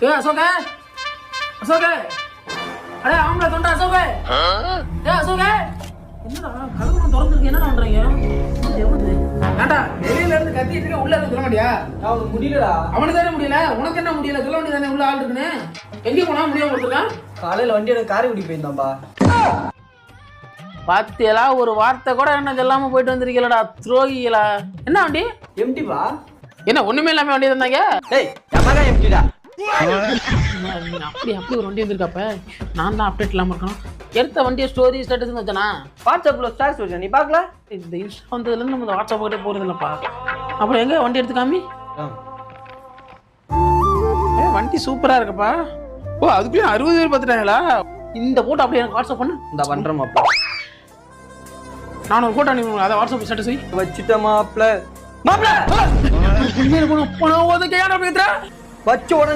ஏ அசோகே அசோகே அடே ஆம்பளை தொண்டை அசோகே ஏ அசோகே என்னடா கதவு திறந்துருக்கு என்னடா பண்றீங்க ஏண்டா வெளியில இருந்து கத்திட்டு இருக்க உள்ள இருந்து சொல்ல மாட்டியா அவனுக்கு முடியலடா அவனுக்கு தானே முடியல உனக்கு என்ன முடியல சொல்ல வேண்டியதானே உள்ள ஆள் இருக்குன்னு எங்க போனா முடியாம கொடுத்துருக்கான் காலையில வண்டி எனக்கு காரைக்குடி போயிருந்தான்பா பாத்தியலா ஒரு வார்த்தை கூட என்ன சொல்லாம போயிட்டு வந்திருக்கீங்களா துரோகிகளா என்ன வண்டி எம்டிப்பா என்ன ஒண்ணுமே இல்லாம வண்டி தந்தாங்க டேய் எமகா எம்டிடா அப்படி அப்படி ஒரு வண்டி வந்திருக்காப்ப நான் தான் அப்டேட் இல்லாம இருக்கணும் எடுத்த வண்டியை ஸ்டோரி ஸ்டேட்டஸ் வச்சனா வாட்ஸ்அப்ல ஸ்டார்ஸ் வச்சேன் நீ பார்க்கல இந்த இன்ஸ்டா வந்ததுல இருந்து நம்ம வாட்ஸ்அப் கிட்டே போறது இல்லப்பா அப்புறம் எங்க வண்டி எடுத்து காமி வண்டி சூப்பரா இருக்குப்பா ஓ அதுக்குள்ளே 60 பேர் பார்த்துட்டாங்களா இந்த போட்டோ அப்படியே எனக்கு வாட்ஸ்அப் பண்ணு இந்த பண்றேன் மாப்ள நான் ஒரு போட்டோ அனுப்பி அதை வாட்ஸ்அப் ஸ்டேட்டஸ் வச்சுட்ட மாப்ள மாப்ள உண்மையில போன ஓதுக்கு ஏன் பேசுற வச்ச உடனே